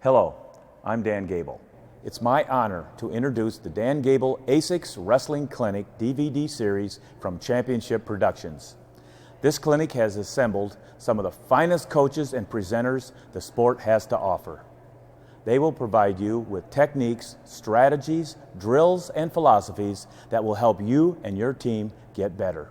Hello, I'm Dan Gable. It's my honor to introduce the Dan Gable ASICS Wrestling Clinic DVD series from Championship Productions. This clinic has assembled some of the finest coaches and presenters the sport has to offer. They will provide you with techniques, strategies, drills, and philosophies that will help you and your team get better.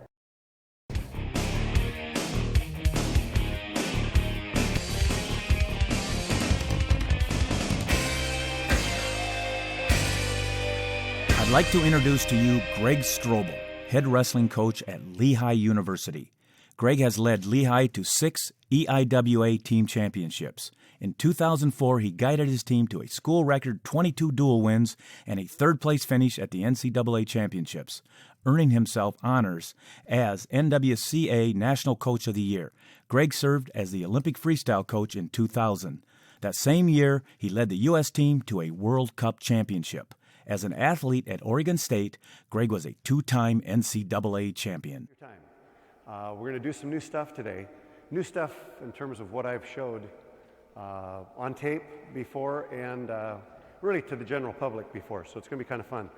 I'd like to introduce to you Greg Strobel, head wrestling coach at Lehigh University. Greg has led Lehigh to 6 EIWA team championships. In 2004, he guided his team to a school record 22 dual wins and a third-place finish at the NCAA championships, earning himself honors as NWCA National Coach of the Year. Greg served as the Olympic freestyle coach in 2000. That same year, he led the U.S. team to a World Cup championship. As an athlete at Oregon State, Greg was a two-time NCAA champion. We're going to do some new stuff today. New stuff in terms of what I've showed on tape before and really to the general public before, so it's going to be kind of fun.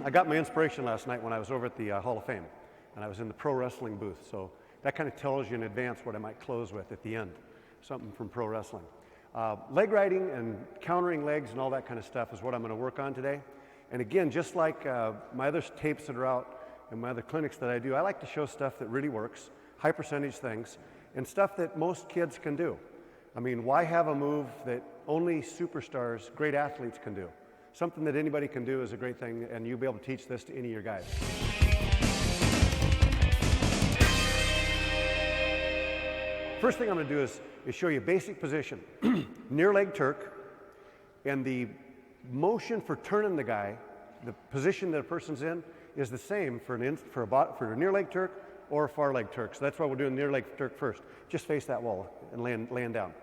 I got my inspiration last night when I was over at the Hall of Fame, and I was in the pro wrestling booth, so that kind of tells you in advance what I might close with at the end, something from pro wrestling. Leg riding and countering legs and all that kind of stuff is what I'm going to work on today. And again, just like my other tapes that are out and my other clinics that I do, I like to show stuff that really works, high percentage things, and stuff that most kids can do. I mean, why have a move that only superstars, great athletes can do? Something that anybody can do is a great thing, and you'll be able to teach this to any of your guys. First thing I'm going to do is show you a basic position. Near leg Turk, and the motion for turning the guy, the position that a person's in, is the same for a near leg Turk or a far leg Turk. So that's why we're doing near leg Turk first. Just face that wall and laying down.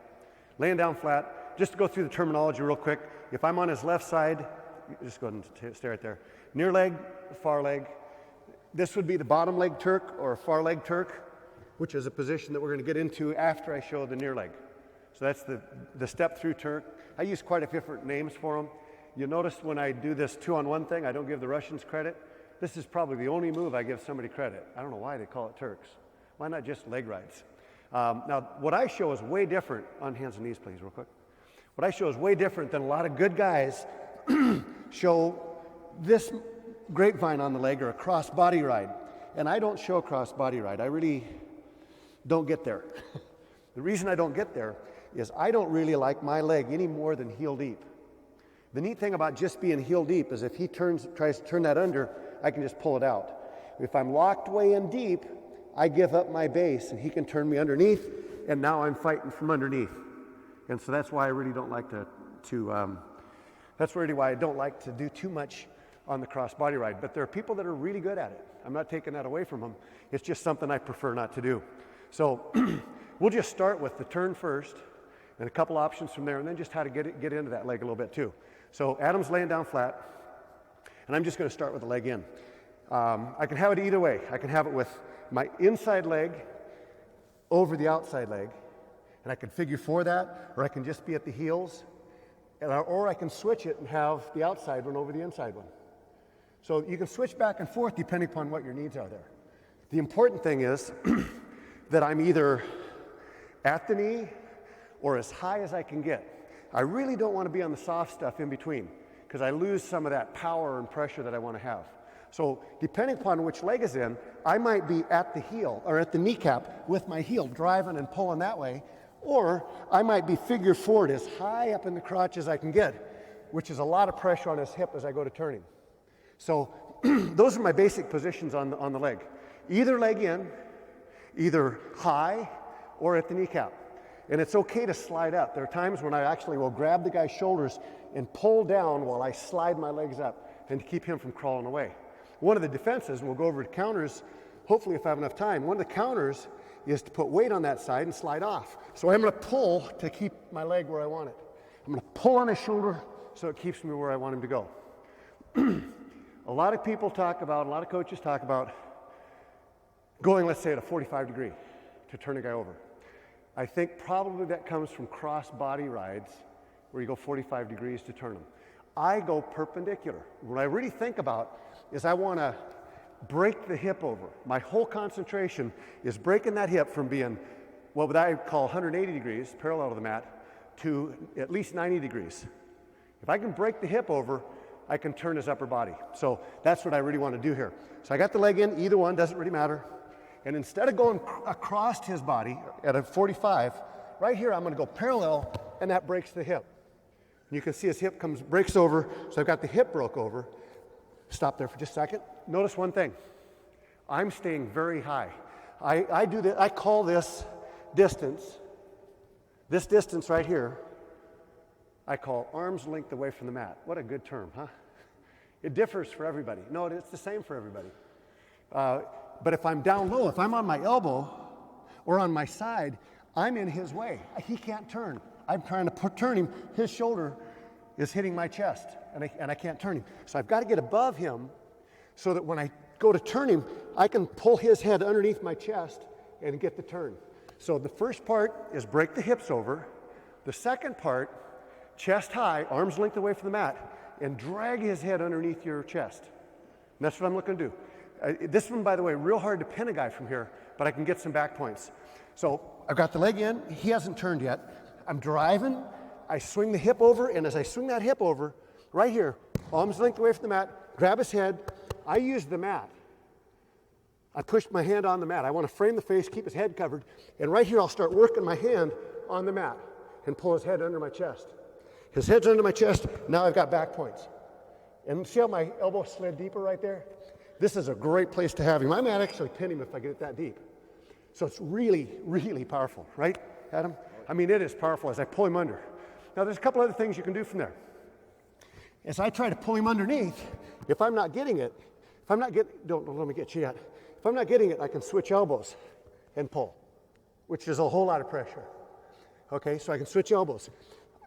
Laying down flat. Just to go through the terminology real quick, if I'm on his left side, just go ahead and stay right there. Near leg, far leg. This would be the bottom leg Turk or a far leg Turk, which is a position that we're going to get into after I show the near leg. So that's the step through Turk. I use quite a few different names for them. You'll notice when I do this 2-on-1 thing, I don't give the Russians credit. This is probably the only move I give somebody credit. I don't know why they call it Turks. Why not just leg rides? Now, what I show is way different. On hands and knees, please, real quick. What I show is way different than a lot of good guys show this grapevine on the leg or a cross body ride. And I don't show a cross body ride. I really don't get there. The reason I don't get there is I don't really like my leg any more than heel deep. The neat thing about just being heel deep is if he tries to turn that under, I can just pull it out. If I'm locked way in deep, I give up my base and he can turn me underneath, and now I'm fighting from underneath. And so that's why I really don't like that's really why I don't like to do too much on the cross body ride. But there are people that are really good at it. I'm not taking that away from them. It's just something I prefer not to do. So we'll just start with the turn first and a couple options from there, and then just how to get into that leg a little bit too. So Adam's laying down flat, and I'm just going to start with the leg in. I can have it either way. I can have it with my inside leg over the outside leg, and I can figure for that, or I can just be at the heels, or I can switch it and have the outside one over the inside one. So you can switch back and forth depending upon what your needs are there. The important thing is that I'm either at the knee or as high as I can get. I really don't want to be on the soft stuff in between because I lose some of that power and pressure that I want to have. So depending upon which leg is in, I might be at the heel or at the kneecap with my heel driving and pulling that way, or I might be figure forward as high up in the crotch as I can get, which is a lot of pressure on his hip as I go to turning. So those are my basic positions on the leg. Either leg in, either high or at the kneecap. And it's okay to slide up. There are times when I actually will grab the guy's shoulders and pull down while I slide my legs up and to keep him from crawling away. One of the defenses, and we'll go over to counters, hopefully if I have enough time, one of the counters is to put weight on that side and slide off. So I'm going to pull to keep my leg where I want it. I'm going to pull on his shoulder so it keeps me where I want him to go. A lot of coaches talk about going, let's say, at a 45 degree to turn a guy over. I think probably that comes from cross body rides where you go 45 degrees to turn them. I go perpendicular. What I really think about is I want to break the hip over. My whole concentration is breaking that hip from being what I call 180 degrees, parallel to the mat, to at least 90 degrees. If I can break the hip over, I can turn his upper body. So that's what I really want to do here. So I got the leg in, either one, doesn't really matter. And instead of going across his body at a 45, right here I'm going to go parallel, and that breaks the hip. You can see his hip breaks over, so I've got the hip broke over. Stop there for just a second. Notice one thing. I'm staying very high. I call this distance right here, I call arm's length away from the mat. What a good term, huh? It differs for everybody. No, it's the same for everybody. But if I'm down low, if I'm on my elbow or on my side, I'm in his way. He can't turn. I'm trying to turn him. His shoulder is hitting my chest, and I can't turn him. So I've got to get above him so that when I go to turn him, I can pull his head underneath my chest and get the turn. So the first part is break the hips over. The second part, chest high, arms length away from the mat, and drag his head underneath your chest. And that's what I'm looking to do. This one, by the way, real hard to pin a guy from here, but I can get some back points. So I've got the leg in. He hasn't turned yet. I'm driving. I swing the hip over, and as I swing that hip over, right here, arms length away from the mat, grab his head. I use the mat. I pushed my hand on the mat. I want to frame the face, keep his head covered, and right here I'll start working my hand on the mat and pull his head under my chest. His head's under my chest. Now I've got back points. And see how my elbow slid deeper right there? This is a great place to have him. I might actually pin him if I get it that deep. So it's really, really powerful, right, Adam? I mean, it is powerful as I pull him under. Now there's a couple other things you can do from there. As I try to pull him underneath, if I'm not getting it, don't let me get you yet. If I'm not getting it, I can switch elbows and pull, which is a whole lot of pressure. Okay, so I can switch elbows.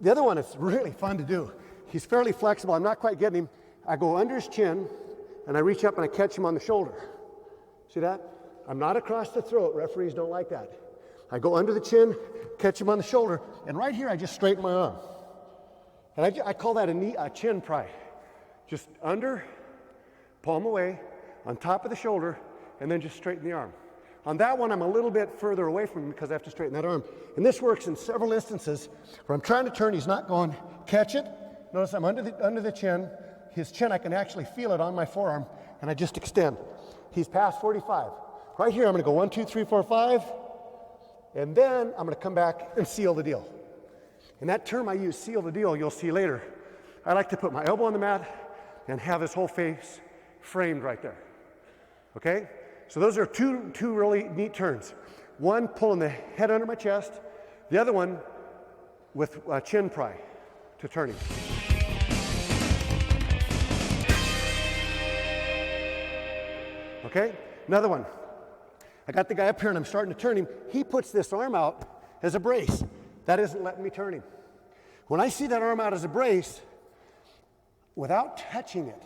The other one is really fun to do. He's fairly flexible. I'm not quite getting him. I go under his chin, and I reach up and I catch him on the shoulder. See that? I'm not across the throat. Referees don't like that. I go under the chin, catch him on the shoulder, and right here I just straighten my arm. And I call that a chin pry. Just under, palm away, on top of the shoulder, and then just straighten the arm. On that one, I'm a little bit further away from him because I have to straighten that arm. And this works in several instances where I'm trying to turn, he's not going, catch it. Notice I'm under the chin. His chin, I can actually feel it on my forearm, and I just extend. He's past 45. Right here, I'm going to go 1, 2, 3, 4, 5, and then I'm going to come back and seal the deal. And that term I use, seal the deal, you'll see later. I like to put my elbow on the mat and have his whole face framed right there. Okay? So those are two really neat turns. One, pulling the head under my chest. The other one with a chin pry to turning. Okay? Another one. I got the guy up here and I'm starting to turn him. He puts this arm out as a brace. That isn't letting me turn him. When I see that arm out as a brace, without touching it,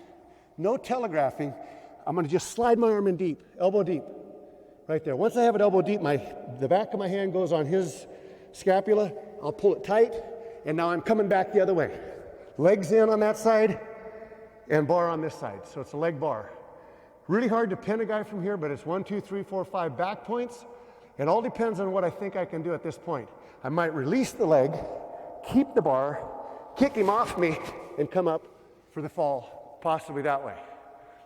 no telegraphing, I'm going to just slide my arm in deep, elbow deep, right there. Once I have it elbow deep, the back of my hand goes on his scapula. I'll pull it tight, and now I'm coming back the other way. Legs in on that side, and bar on this side. So it's a leg bar. Really hard to pin a guy from here, but it's 1, 2, 3, 4, 5 back points. It all depends on what I think I can do at this point. I might release the leg, keep the bar, kick him off me, and come up for the fall, possibly that way.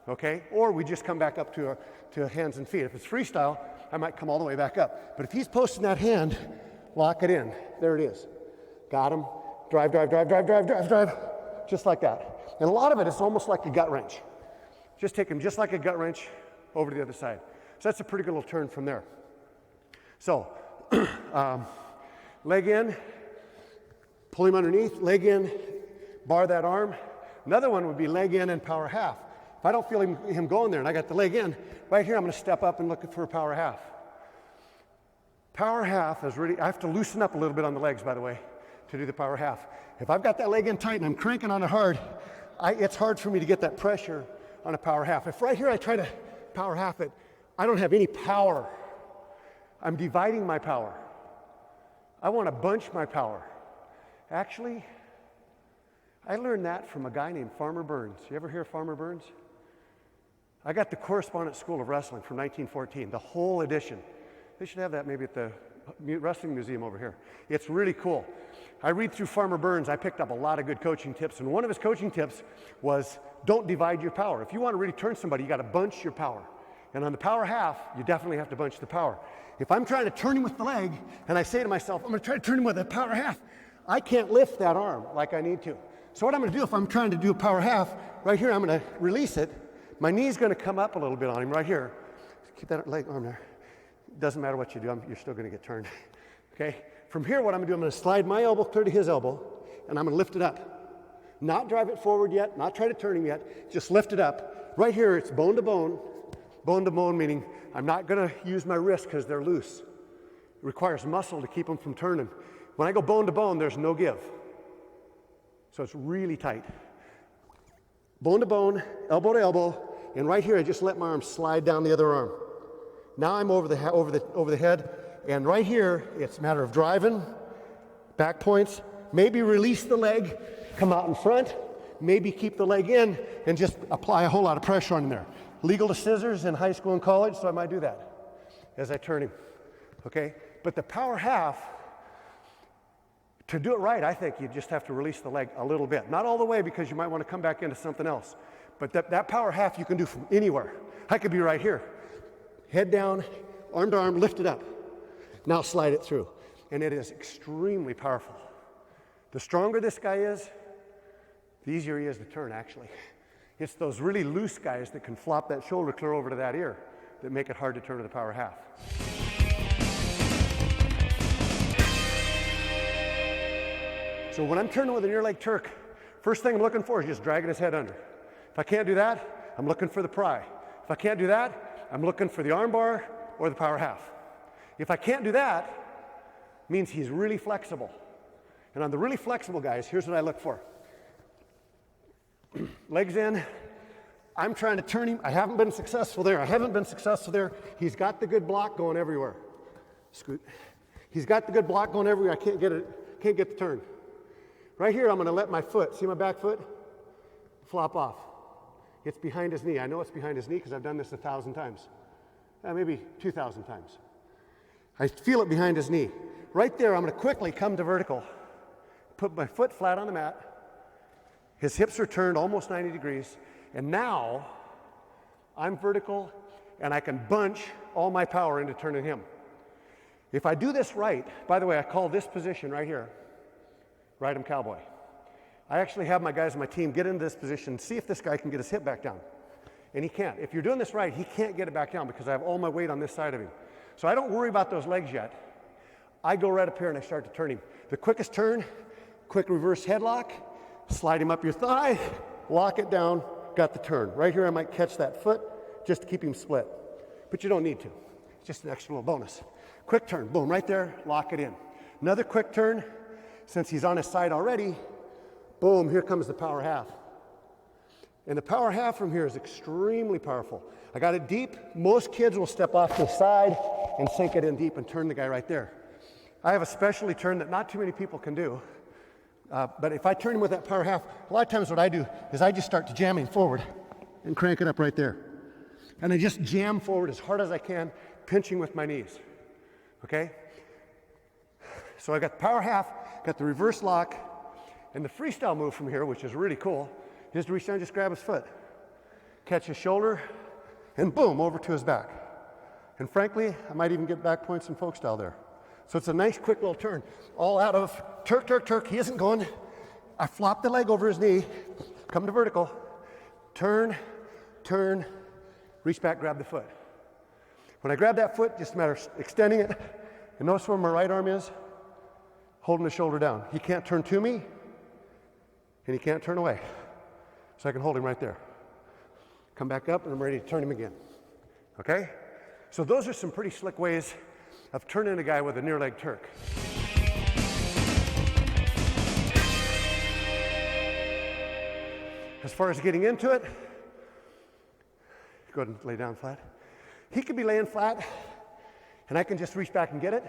Okay? Or we just come back up to hands and feet. If it's freestyle, I might come all the way back up. But if he's posting that hand, lock it in. There it is. Got him. Drive. Just like that. And a lot of it is almost like a gut wrench. Just take him just like a gut wrench over to the other side. So that's a pretty good little turn from there. So, leg in, pull him underneath, leg in, bar that arm. Another one would be leg in and power half. If I don't feel him going there and I got the leg in, right here I'm going to step up and look for a power half. Power half is really, I have to loosen up a little bit on the legs, by the way, to do the power half. If I've got that leg in tight and I'm cranking on it hard, it's hard for me to get that pressure on a power half. If right here I try to power half it, I don't have any power. I'm dividing my power. I want to bunch my power. Actually, I learned that from a guy named Farmer Burns. You ever hear of Farmer Burns? I got the Correspondence School of Wrestling from 1914, the whole edition. They should have that maybe at the Wrestling Museum over here. It's really cool. I read through Farmer Burns. I picked up a lot of good coaching tips, and one of his coaching tips was don't divide your power. If you want to really turn somebody, you got to bunch your power. And on the power half, you definitely have to bunch the power. If I'm trying to turn him with the leg, and I say to myself, I'm going to try to turn him with a power half, I can't lift that arm like I need to. So what I'm going to do if I'm trying to do a power half, right here, I'm going to release it. My knee's going to come up a little bit on him right here. Keep that leg arm there. Doesn't matter what you do, you're still going to get turned. Okay? From here, what I'm going to do, I'm going to slide my elbow clear to his elbow, and I'm going to lift it up. Not drive it forward yet, not try to turn him yet, just lift it up. Right here, it's bone to bone. Bone to bone meaning I'm not going to use my wrists because they're loose. It requires muscle to keep them from turning. When I go bone to bone, there's no give. So it's really tight. Bone to bone, elbow to elbow, and right here I just let my arm slide down the other arm. Now I'm over the head, and right here it's a matter of driving, back points, maybe release the leg, come out in front, maybe keep the leg in, and just apply a whole lot of pressure on there. Legal to scissors in high school and college, so I might do that as I turn him. Okay? But the power half, to do it right, I think you just have to release the leg a little bit. Not all the way because you might want to come back into something else. But that power half you can do from anywhere. I could be right here. Head down, arm to arm, lift it up. Now slide it through. And it is extremely powerful. The stronger this guy is, the easier he is to turn, actually. It's those really loose guys that can flop that shoulder clear over to that ear that make it hard to turn to the power half. So when I'm turning with a near leg Turk, first thing I'm looking for is just dragging his head under. If I can't do that, I'm looking for the pry. If I can't do that, I'm looking for the arm bar or the power half. If I can't do that, it means he's really flexible. And on the really flexible guys, here's what I look for. Legs in. I'm trying to turn him. I haven't been successful there. He's got the good block going everywhere. Scoot. He's got the good block going everywhere. I can't get the turn. Right here, I'm going to let my foot, see my back foot? Flop off. It's behind his knee. I know it's behind his knee because I've done this 1,000 times. Maybe 2,000 times. I feel it behind his knee. Right there, I'm going to quickly come to vertical. Put my foot flat on the mat. His hips are turned almost 90 degrees. And now, I'm vertical, and I can bunch all my power into turning him. If I do this right, by the way, I call this position right here, right-arm cowboy. I actually have my guys on my team get into this position, see if this guy can get his hip back down. And he can't. If you're doing this right, he can't get it back down because I have all my weight on this side of him. So I don't worry about those legs yet. I go right up here and I start to turn him. The quickest turn, quick reverse headlock, slide him up your thigh, lock it down, got the turn. Right here I might catch that foot just to keep him split. But you don't need to. It's just an extra little bonus. Quick turn, boom, right there, lock it in. Another quick turn, since he's on his side already, boom, here comes the power half. And the power half from here is extremely powerful. I got it deep. Most kids will step off to the side and sink it in deep and turn the guy right there. I have a specialty turn that not too many people can do. But if I turn him with that power half, a lot of times what I do is I just start to jam him forward and crank it up right there. And I just jam forward as hard as I can, pinching with my knees. Okay? So I got the power half, got the reverse lock, and the freestyle move from here, which is really cool, is to reach down and just grab his foot, catch his shoulder, and boom, over to his back. And frankly, I might even get back points in folk style there. So it's a nice quick little turn. All out of Turk, Turk, Turk. He isn't going. I flop the leg over his knee, come to vertical, turn, turn, reach back, grab the foot. When I grab that foot, just a matter of extending it, and notice where my right arm is, holding the shoulder down. He can't turn to me, and he can't turn away. So I can hold him right there. Come back up, and I'm ready to turn him again. Okay? So those are some pretty slick ways of turning a guy with a near leg Turk. As far as getting into it, go ahead and lay down flat. He could be laying flat, and I can just reach back and get it.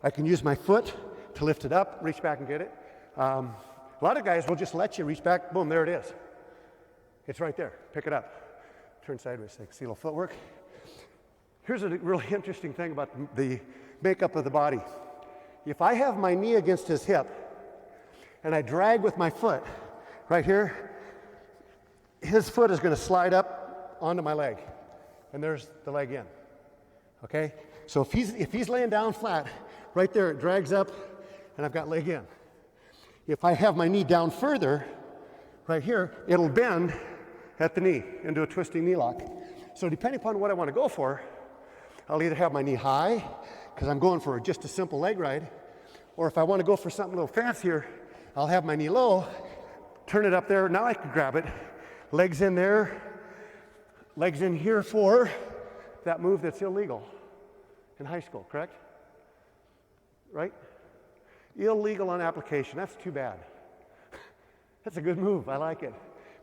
I can use my foot to lift it up, reach back and get it. A A lot of guys will just let you reach back, boom, there it is. It's right there. Pick it up. Turn sideways so you can see a little footwork. Here's a really interesting thing about the makeup of the body. If I have my knee against his hip and I drag with my foot right here, his foot is going to slide up onto my leg. And there's the leg in. Okay? So if he's laying down flat, right there it drags up and I've got leg in. If I have my knee down further, right here, it'll bend at the knee into a twisting knee lock. So depending upon what I want to go for, I'll either have my knee high, because I'm going for just a simple leg ride, or if I want to go for something a little fancier, I'll have my knee low, turn it up there, now I can grab it, legs in there, legs in here for that move that's illegal in high school, correct? Right? Illegal on application, that's too bad. That's a good move, I like it.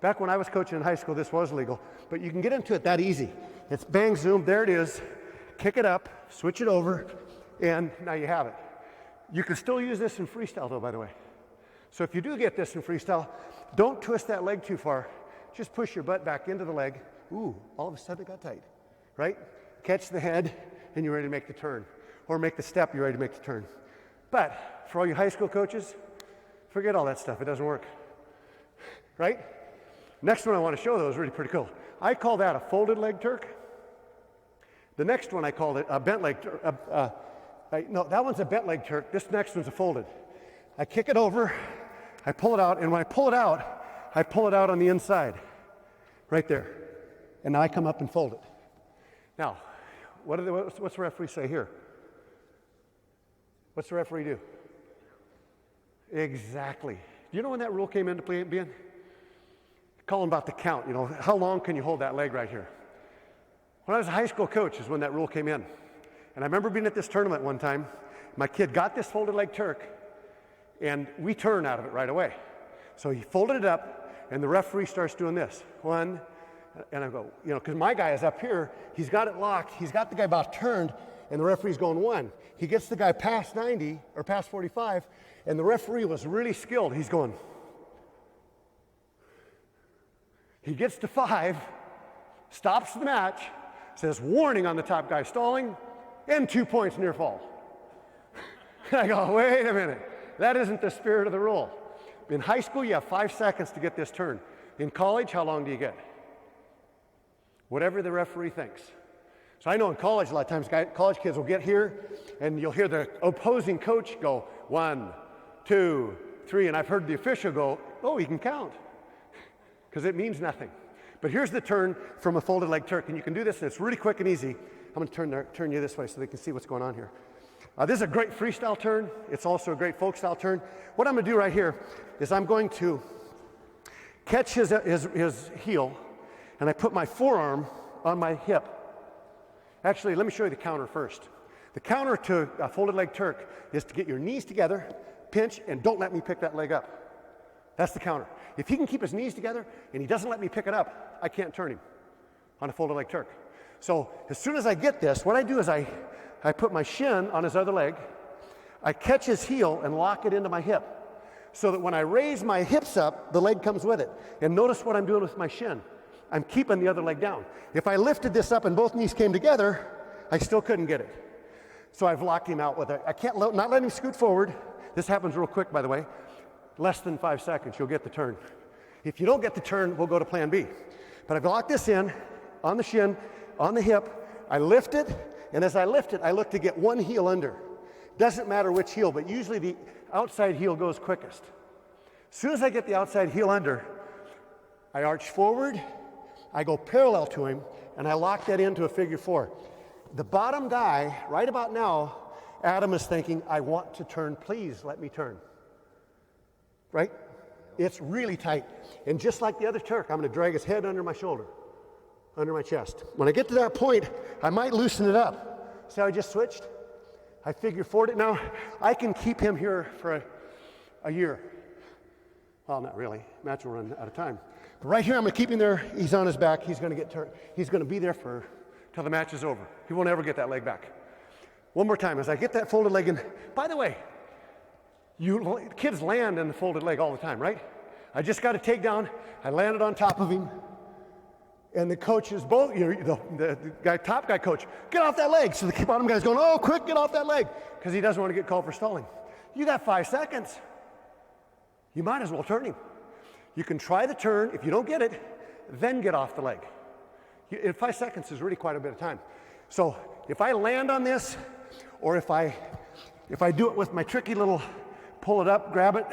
Back when I was coaching in high school, this was legal, but you can get into it that easy. It's bang, zoom, there it is, kick it up, switch it over, and now you have it. You can still use this in freestyle though, by the way. So if you do get this in freestyle, don't twist that leg too far. Just push your butt back into the leg. Ooh, all of a sudden it got tight, right? Catch the head, and you're ready to make the turn. Or make the step, you're ready to make the turn. But for all you high school coaches, forget all that stuff, it doesn't work. Right? Next one I want to show though is really pretty cool. I call that a folded leg Turk. The next one I called it a bent leg Turk. No, that one's a bent leg Turk. This next one's a folded. I kick it over, I pull it out, and when I pull it out on the inside, right there. And now I come up and fold it. Now, what's the referee say here? What's the referee do? Exactly. Do you know when that rule came into play, being? Calling about the count, you know, how long can you hold that leg right here? When I was a high school coach is when that rule came in. And I remember being at this tournament one time, my kid got this folded leg Turk, and we turned out of it right away. So he folded it up, and the referee starts doing this. One, and I go, you know, because my guy is up here, he's got it locked, he's got the guy about turned, and the referee's going one. He gets the guy past 90, or past 45, and the referee was really skilled. He's going. He gets to 5, stops the match, says, warning on the top guy stalling, and 2 points near fall. I go, wait a minute. That isn't the spirit of the rule. In high school, you have 5 seconds to get this turn. In college, how long do you get? Whatever the referee thinks. So I know in college, a lot of times college kids will get here, and you'll hear the opposing coach go, 1, 2, 3, and I've heard the official go, oh, he can count. Because it means nothing. But here's the turn from a folded leg Turk, and you can do this, and it's really quick and easy. I'm going to turn you this way so they can see what's going on here. This is a great freestyle turn. It's also a great folk style turn. What I'm going to do right here is I'm going to catch his heel, and I put my forearm on my hip. Actually, let me show you the counter first. The counter to a folded leg Turk is to get your knees together, pinch, and don't let me pick that leg up. That's the counter. If he can keep his knees together and he doesn't let me pick it up, I can't turn him on a folded leg Turk. So as soon as I get this, what I do is I put my shin on his other leg, I catch his heel and lock it into my hip so that when I raise my hips up, the leg comes with it. And notice what I'm doing with my shin. I'm keeping the other leg down. If I lifted this up and both knees came together, I still couldn't get it. So I've locked him out with it. I can't not let him scoot forward. This happens real quick, by the way. Less than 5 seconds, you'll get the turn. If you don't get the turn, we'll go to plan B. But I've locked this in on the shin, on the hip. I lift it, and as I lift it, I look to get one heel under. Doesn't matter which heel, but usually the outside heel goes quickest. As soon as I get the outside heel under, I arch forward, I go parallel to him, and I lock that into a figure 4. The bottom guy, right about now, Adam is thinking, I want to turn, please let me turn. Right? It's really tight. And just like the other Turk, I'm going to drag his head under my shoulder, under my chest. When I get to that point, I might loosen it up. See how I just switched? I figure 4 it. Now, I can keep him here for a year. Well, not really. Match will run out of time. But right here, I'm going to keep him there. He's on his back. He's going to get turned. He's going to be there till the match is over. He won't ever get that leg back. One more time. As I get that folded leg in. By the way, Kids land in the folded leg all the time, right? I just got a takedown. I landed on top of him. And the coaches, both, the guy, top guy coach, get off that leg. So the bottom guy's going, oh, quick, get off that leg. Because he doesn't want to get called for stalling. You got 5 seconds. You might as well turn him. You can try the turn. If you don't get it, then get off the leg. 5 seconds is really quite a bit of time. So if I land on this, or if I do it with my tricky little pull it up, grab it,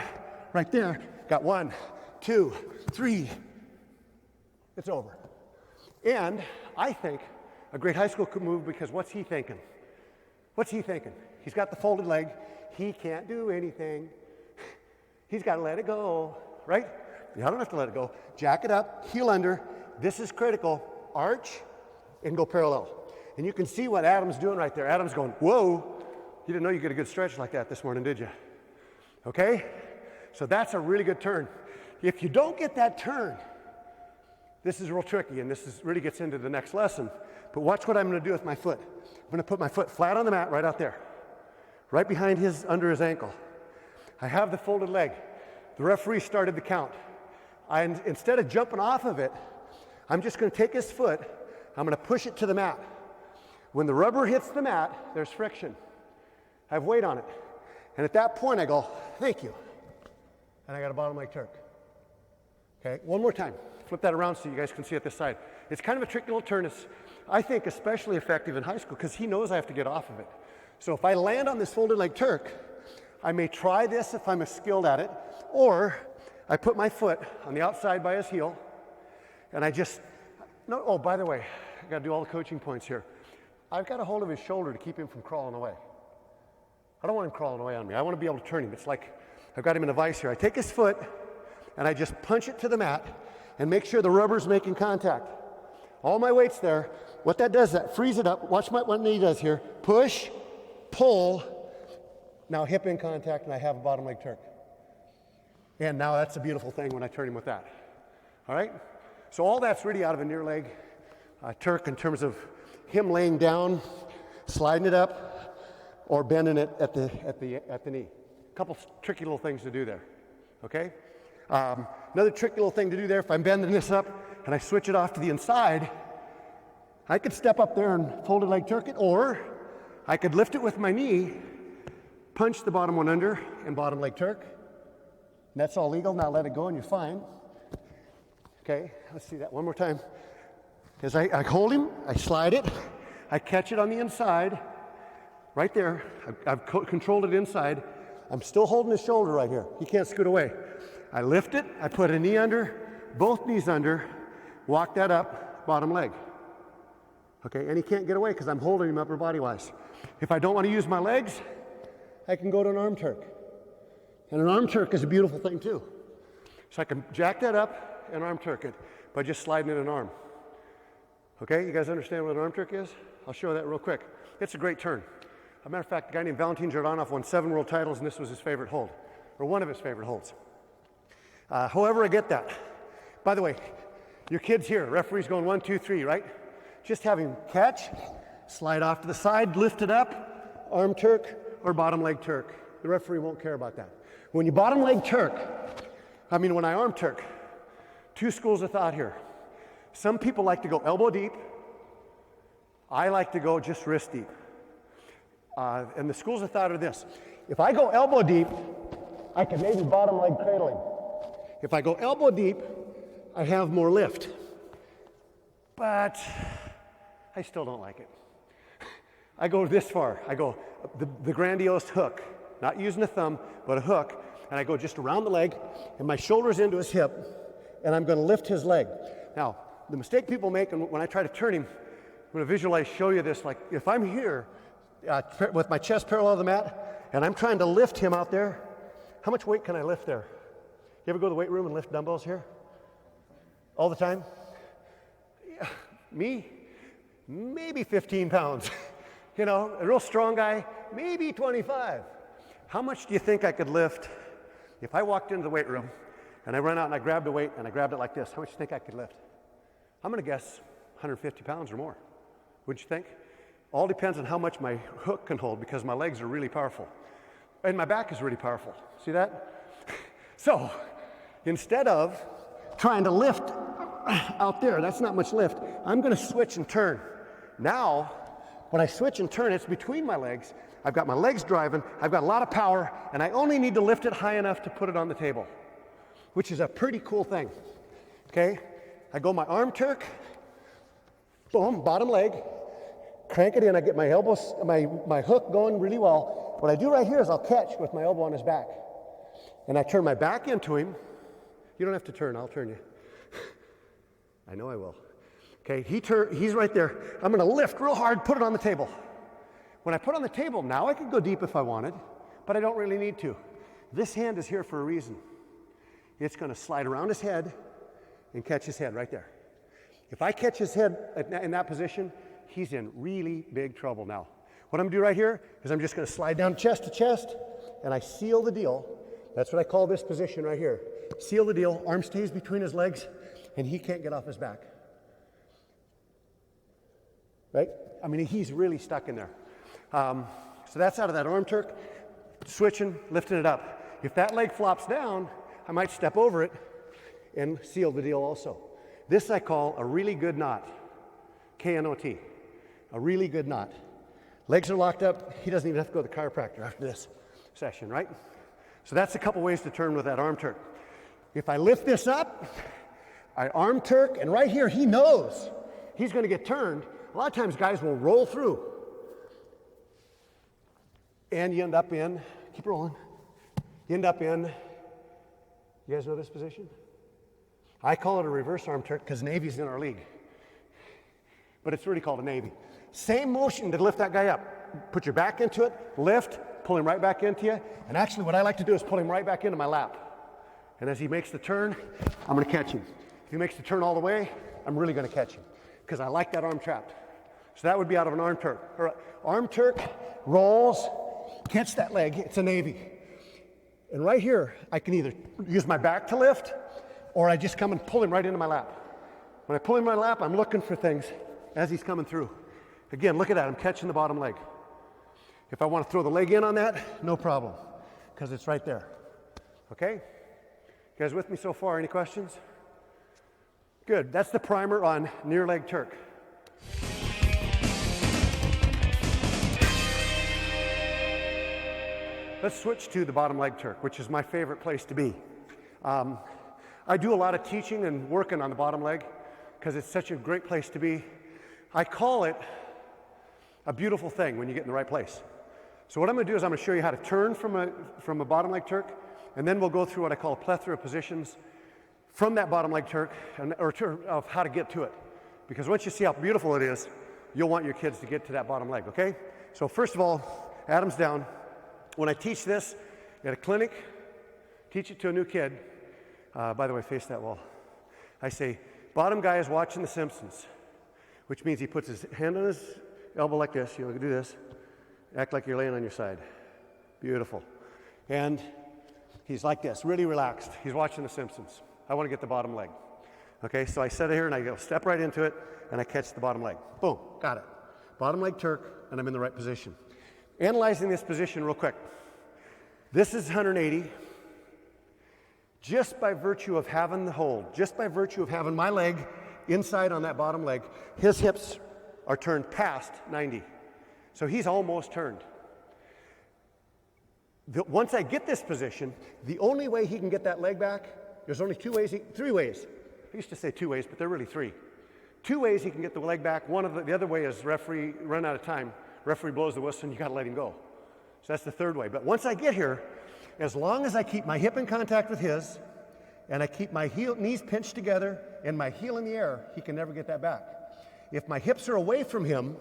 right there, got 1, 2, 3, it's over. And I think a great high school move, because what's he thinking? What's he thinking? He's got the folded leg. He can't do anything. He's got to let it go, right? You don't have to let it go. Jack it up, heel under. This is critical. Arch and go parallel. And you can see what Adam's doing right there. Adam's going, whoa. You didn't know you get a good stretch like that this morning, did you? Okay? So that's a really good turn. If you don't get that turn, this is real tricky, and really gets into the next lesson. But watch what I'm going to do with my foot. I'm going to put my foot flat on the mat right out there, right behind under his ankle. I have the folded leg. The referee started the count. Instead of jumping off of it, I'm just going to take his foot. I'm going to push it to the mat. When the rubber hits the mat, there's friction. I have weight on it. And at that point, I go, thank you. And I got a bottom leg Turk. Okay, one more time. Flip that around so you guys can see it this side. It's kind of a tricky little turn. It's, I think, especially effective in high school because he knows I have to get off of it. So if I land on this folded leg Turk, I may try this if I'm skilled at it, or I put my foot on the outside by his heel, and oh, by the way, I got to do all the coaching points here. I've got a hold of his shoulder to keep him from crawling away. I don't want him crawling away on me. I want to be able to turn him. It's like I've got him in a vise here. I take his foot, and I just punch it to the mat and make sure the rubber's making contact. All my weight's there. What that does, that frees it up. Watch what knee does here. Push, pull, now hip in contact, and I have a bottom leg Turk. And now that's a beautiful thing when I turn him with that. All right? So all that's really out of a near leg Turk in terms of him laying down, sliding it up, or bending it at the knee. A couple tricky little things to do there. Okay? Another tricky little thing to do there, if I'm bending this up and I switch it off to the inside, I could step up there and folded leg Turk it, or I could lift it with my knee, punch the bottom one under, and bottom leg Turk. And that's all legal. Now let it go and you're fine. Okay, let's see that one more time. As I hold him, I slide it, I catch it on the inside, right there. I've controlled it inside. I'm still holding his shoulder right here. He can't scoot away. I lift it, I put a knee under, both knees under, walk that up, bottom leg. Okay, and he can't get away because I'm holding him upper body-wise. If I don't want to use my legs, I can go to an arm Turk. And an arm Turk is a beautiful thing too. So I can jack that up and arm Turk it by just sliding in an arm. Okay, you guys understand what an arm Turk is? I'll show you that real quick. It's a great turn. As a matter of fact, a guy named Valentin Jordanov won 7 world titles, and this was his favorite hold, or one of his favorite holds. However, I get that. By the way, your kid's here. Referee's going 1, 2, 3, right? Just have him catch, slide off to the side, lift it up, arm Turk or bottom leg Turk. The referee won't care about that. When you bottom leg Turk, when I arm Turk, 2 schools of thought here. Some people like to go elbow deep. I like to go just wrist deep. And the schools of thought are this. If I go elbow deep, I can maybe bottom leg cradle him. If I go elbow deep, I have more lift. But I still don't like it. I go this far. I go the grandiose hook, not using a thumb, but a hook, and I go just around the leg, and my shoulder's into his hip, and I'm going to lift his leg. Now, the mistake people make when I try to turn him, I'm going to visualize, show you this, like if I'm here with my chest parallel to the mat, and I'm trying to lift him out there, how much weight can I lift there? You ever go to the weight room and lift dumbbells here? All the time? Yeah. Me? Maybe 15 pounds. A real strong guy, maybe 25. How much do you think I could lift if I walked into the weight room and I ran out and I grabbed a weight and I grabbed it like this? How much do you think I could lift? I'm going to guess 150 pounds or more. Wouldn't you think? All depends on how much my hook can hold because my legs are really powerful. And my back is really powerful. See that? So, instead of trying to lift out there, that's not much lift, I'm gonna switch and turn. Now, when I switch and turn, it's between my legs. I've got my legs driving, I've got a lot of power, and I only need to lift it high enough to put it on the table, which is a pretty cool thing, okay? I go my arm Turk, boom, bottom leg, crank it in, I get my elbows, my hook going really well. What I do right here is I'll catch with my elbow on his back. And I turn my back into him. You don't have to turn, I'll turn you. I know I will. Okay, he's right there. I'm gonna lift real hard, put it on the table. When I put it on the table, now I could go deep if I wanted, but I don't really need to. This hand is here for a reason. It's gonna slide around his head and catch his head right there. If I catch his head in that position, he's in really big trouble now. What I'm gonna do right here is I'm just gonna slide down chest to chest, and I seal the deal. That's what I call this position right here. Seal the deal, arm stays between his legs, and he can't get off his back. Right? I mean, he's really stuck in there. So that's out of that arm Turk, switching, lifting it up. If that leg flops down, I might step over it and seal the deal also. This I call a really good knot, K-N-O-T, a really good knot. Legs are locked up, he doesn't even have to go to the chiropractor after this session, right? So that's a couple ways to turn with that arm Turk. If I lift this up, I arm Turk, and right here he knows he's gonna get turned. A lot of times guys will roll through, and you end up in, keep rolling, you end up in, you guys know this position? I call it a reverse arm Turk because Navy's in our league, but it's really called a Navy. Same motion to lift that guy up. Put your back into it, lift, pull him right back into you, and actually what I like to do is pull him right back into my lap. And as he makes the turn, I'm gonna catch him. If he makes the turn all the way, I'm really gonna catch him because I like that arm trapped. So that would be out of an arm Turk. Or arm Turk, rolls, catch that leg, it's a Navy. And right here, I can either use my back to lift, or I just come and pull him right into my lap. When I pull him in my lap, I'm looking for things as he's coming through. Again, look at that, I'm catching the bottom leg. If I want to throw the leg in on that, no problem, because it's right there. Okay? You guys with me so far? Any questions? Good, that's the primer on near leg Turk. Let's switch to the bottom leg Turk, which is my favorite place to be. I do a lot of teaching and working on the bottom leg because it's such a great place to be. I call it a beautiful thing when you get in the right place. So what I'm gonna do is I'm gonna show you how to turn from a bottom leg Turk, and then we'll go through what I call a plethora of positions from that bottom leg Turk, of how to get to it. Because once you see how beautiful it is, you'll want your kids to get to that bottom leg, okay? So first of all, Adam's down. When I teach this at a clinic, teach it to a new kid, by the way, face that wall. I say, bottom guy is watching The Simpsons, which means he puts his hand on his elbow like this, you know, do this, act like you're laying on your side. Beautiful. And he's like this, really relaxed. He's watching The Simpsons. I want to get the bottom leg. Okay, so I sit here and I go step right into it, and I catch the bottom leg. Boom, got it. Bottom leg Turk, and I'm in the right position. Analyzing this position real quick. This is 180. Just by virtue of having the hold, just by virtue of having my leg inside on that bottom leg, his hips are turned past 90. So he's almost turned. Once I get this position, the only way he can get that leg back, there's only three ways. I used to say 2 ways, but they're really 3. 2 ways he can get the leg back. The other way is referee run out of time. Referee blows the whistle and you got to let him go. So that's the third way. But once I get here, as long as I keep my hip in contact with his, and I keep my knees pinched together and my heel in the air, he can never get that back. If my hips are away from him,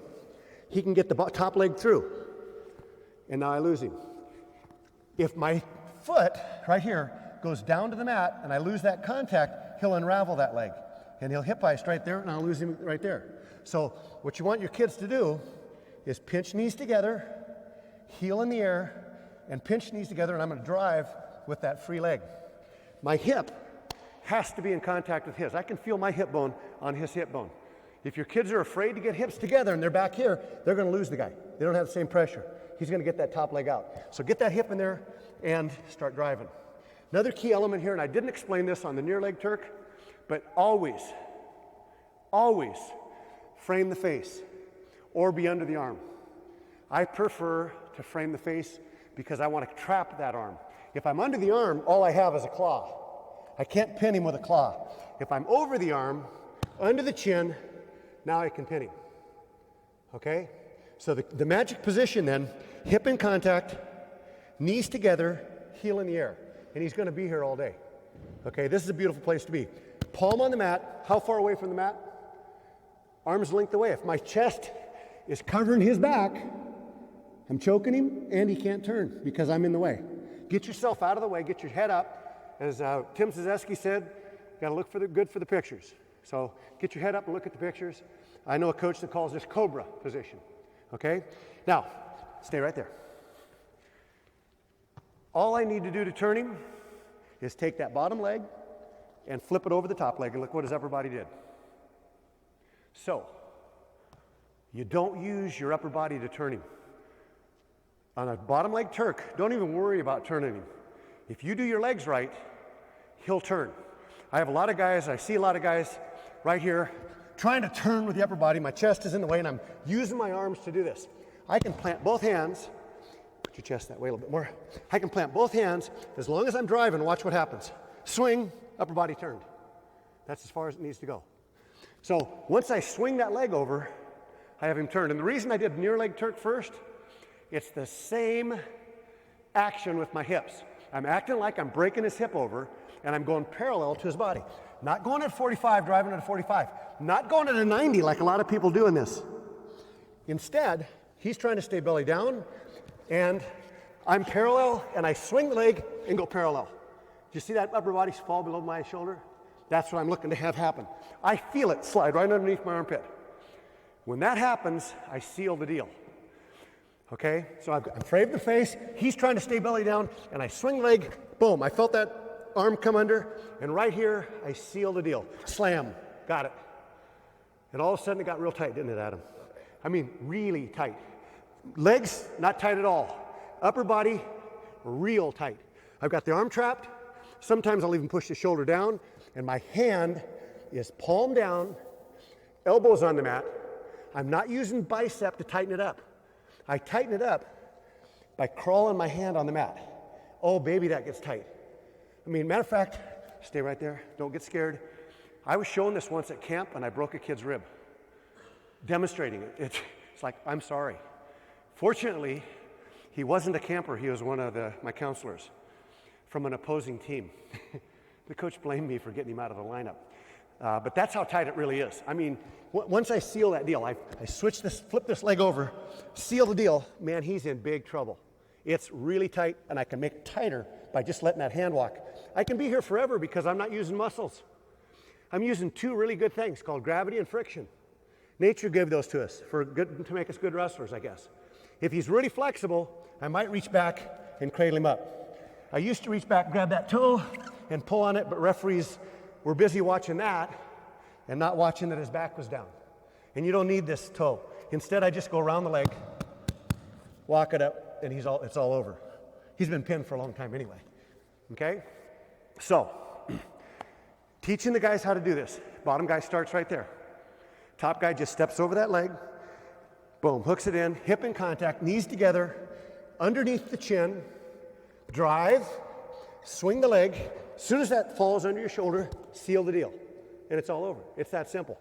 he can get the top leg through. And now I lose him. If my foot, right here, goes down to the mat and I lose that contact, he'll unravel that leg. And he'll hip heist right there, and I'll lose him right there. So what you want your kids to do is pinch knees together, heel in the air, and pinch knees together, and I'm going to drive with that free leg. My hip has to be in contact with his. I can feel my hip bone on his hip bone. If your kids are afraid to get hips together and they're back here, they're going to lose the guy. They don't have the same pressure. he's going to get that top leg out. So get that hip in there and start driving. Another key element here, and I didn't explain this on the near leg Turk, but always frame the face or be under the arm. I prefer to frame the face because I want to trap that arm. If I'm under the arm, all I have is a claw. I can't pin him with a claw. If I'm over the arm, under the chin, now I can pin him. Okay? So the magic position then, hip in contact, knees together, heel in the air. And he's going to be here all day. Okay, this is a beautiful place to be. Palm on the mat. How far away from the mat? Arms length away. If my chest is covering his back, I'm choking him and he can't turn because I'm in the way. Get yourself out of the way. Get your head up. As Tim Szewski said, you got to look good for the pictures. So get your head up and look at the pictures. I know a coach that calls this cobra position. Okay? Now, stay right there. All I need to do to turn him is take that bottom leg and flip it over the top leg, and look what his upper body did. So, you don't use your upper body to turn him. On a bottom leg Turk, don't even worry about turning him. If you do your legs right, he'll turn. I have a lot of guys, I see a lot of guys right here trying to turn with the upper body. My chest is in the way, and I'm using my arms to do this. I can plant both hands. Put your chest that way a little bit more. I can plant both hands. As long as I'm driving, watch what happens. Swing, upper body turned. That's as far as it needs to go. So once I swing that leg over, I have him turned. And the reason I did near leg Turk first, it's the same action with my hips. I'm acting like I'm breaking his hip over, and I'm going parallel to his body. Not going at 45, driving at a 45. Not going at a 90 like a lot of people do in this. Instead, he's trying to stay belly down, and I'm parallel, and I swing the leg and go parallel. Do you see that upper body fall below my shoulder? That's what I'm looking to have happen. I feel it slide right underneath my armpit. When that happens, I seal the deal. Okay? So I've framed the face, he's trying to stay belly down, and I swing the leg, boom, I felt that arm come under, and right here, I seal the deal. Slam. Got it. And all of a sudden, it got real tight, didn't it, Adam? I mean, really tight. Legs, not tight at all. Upper body, real tight. I've got the arm trapped. Sometimes I'll even push the shoulder down, and my hand is palm down, elbows on the mat. I'm not using bicep to tighten it up. I tighten it up by crawling my hand on the mat. Oh, baby, that gets tight. I mean, matter of fact, stay right there. Don't get scared. I was shown this once at camp, and I broke a kid's rib. Demonstrating it. It's like, I'm sorry. Fortunately, he wasn't a camper. He was one of my counselors from an opposing team. The coach blamed me for getting him out of the lineup. But that's how tight it really is. I mean, once I seal that deal, I switch this, flip this leg over, seal the deal, man, he's in big trouble. It's really tight, and I can make it tighter by just letting that hand walk. I can be here forever because I'm not using muscles. I'm using two really good things called gravity and friction. Nature gave those to us to make us good wrestlers, I guess. If he's really flexible, I might reach back and cradle him up. I used to reach back, grab that toe, and pull on it, but referees were busy watching that and not watching that his back was down. And you don't need this toe. Instead, I just go around the leg, walk it up, and it's all over. He's been pinned for a long time anyway. Okay? So, teaching the guys how to do this. Bottom guy starts right there. Top guy just steps over that leg, boom, hooks it in, hip in contact, knees together, underneath the chin, drive, swing the leg. As soon as that falls under your shoulder, seal the deal. And it's all over. It's that simple.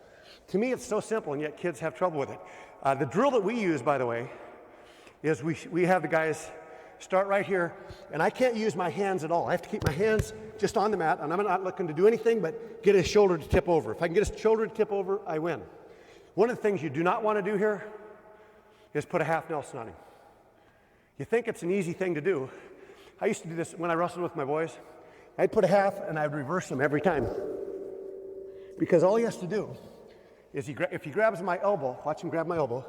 To me, it's so simple, and yet kids have trouble with it. The drill that we use, by the way, is we have the guys start right here, and I can't use my hands at all. I have to keep my hands just on the mat, and I'm not looking to do anything but get his shoulder to tip over. If I can get his shoulder to tip over, I win. One of the things you do not want to do here is put a half Nelson on him. You think it's an easy thing to do. I used to do this when I wrestled with my boys. I'd put a half, and I'd reverse them every time. Because all he has to do is if he grabs my elbow, watch him grab my elbow,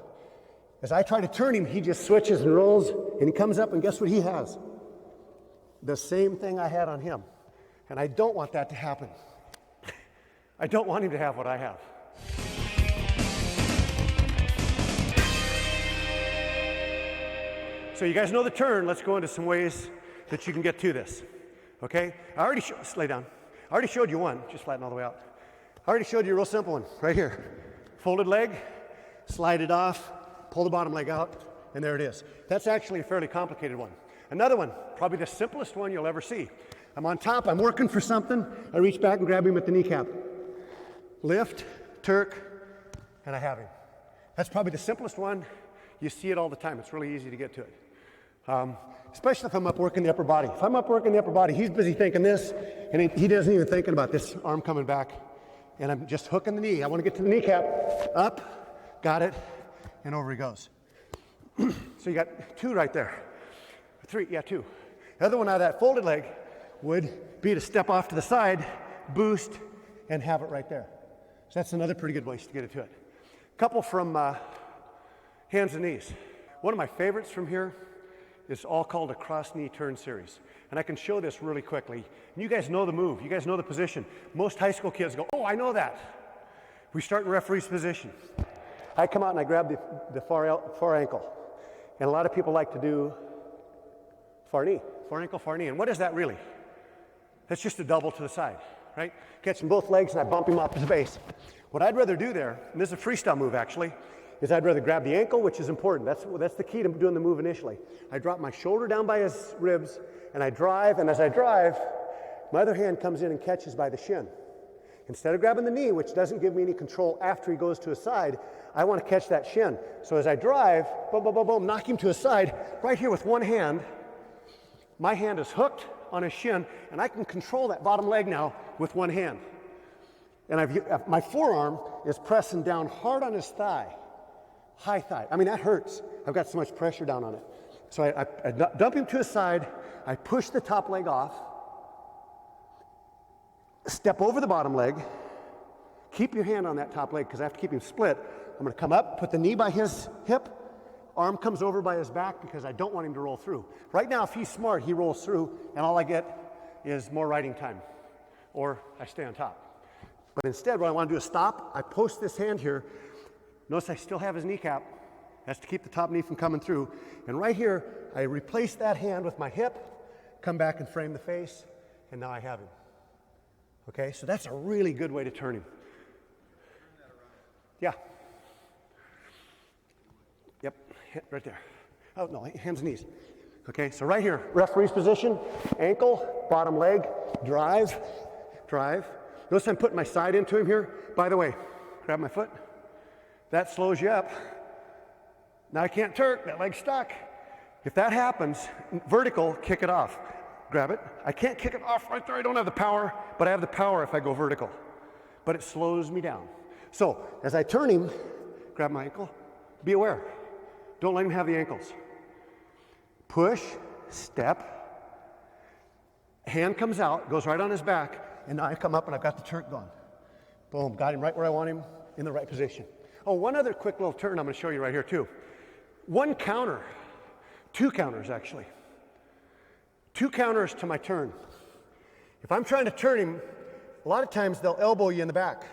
as I try to turn him, he just switches and rolls, and he comes up, and guess what he has? The same thing I had on him. And I don't want that to happen. I don't want him to have what I have. So you guys know the turn. Let's go into some ways that you can get to this. Okay? Lay down. I already showed you one. Just flatten all the way out. I already showed you a real simple one right here. Folded leg, slide it off, pull the bottom leg out, and there it is. That's actually a fairly complicated one. Another one, probably the simplest one you'll ever see. I'm on top, I'm working for something, I reach back and grab him at the kneecap. Lift, Turk, and I have him. That's probably the simplest one. You see it all the time. It's really easy to get to it. Especially if I'm up working the upper body. If I'm up working the upper body, he's busy thinking this, and he doesn't even thinking about this arm coming back, and I'm just hooking the knee. I want to get to the kneecap. Up, got it, and over he goes. So you got two right there. Three, yeah, two. The other one out of that folded leg would be to step off to the side, boost, and have it right there. So that's another pretty good way to get it to it. Couple from hands and knees. One of my favorites from here is all called a cross knee turn series. And I can show this really quickly. And you guys know the move. You guys know the position. Most high school kids go, oh, I know that. We start in referee's position. I come out and I grab the far ankle. And a lot of people like to do far knee. Far ankle, far knee. And what is that really? That's just a double to the side, right? Catching both legs and I bump him off his base. What I'd rather do there, and this is a freestyle move actually, is I'd rather grab the ankle, which is important. That's the key to doing the move initially. I drop my shoulder down by his ribs, and I drive, and as I drive, my other hand comes in and catches by the shin. Instead of grabbing the knee, which doesn't give me any control after he goes to his side, I want to catch that shin. So as I drive, boom, boom, boom, boom, knock him to his side, right here with one hand, my hand is hooked on his shin, and I can control that bottom leg now with one hand. And my forearm is pressing down hard on his thigh. High thigh. I mean, that hurts. I've got so much pressure down on it. So I dump him to his side. I push the top leg off. Step over the bottom leg. Keep your hand on that top leg because I have to keep him split. I'm going to come up, put the knee by his hip. Arm comes over by his back because I don't want him to roll through. Right now, if he's smart, he rolls through, and all I get is more riding time. Or I stay on top. But instead, what I want to do is stop. I post this hand here. Notice I still have his kneecap. That's to keep the top knee from coming through. And right here, I replace that hand with my hip, come back and frame the face, and now I have him. Okay, so that's a really good way to turn him. Yeah. Yep, right there. Oh, no, hands and knees. Okay, so right here, referee's position, ankle, bottom leg, drive. Notice I'm putting my side into him here. By the way, grab my foot. That slows you up. Now I can't Turk, that leg's stuck. If that happens, vertical, kick it off. Grab it. I can't kick it off right there. I don't have the power, but I have the power if I go vertical. But it slows me down. So as I turn him, grab my ankle, be aware. Don't let him have the ankles. Push, step, hand comes out, goes right on his back, and now I come up and I've got the Turk going. Boom, got him right where I want him in the right position. Oh, one other quick little turn I'm going to show you right here too. One counter, two counters actually. Two counters to my turn. If I'm trying to turn him, a lot of times they'll elbow you in the back.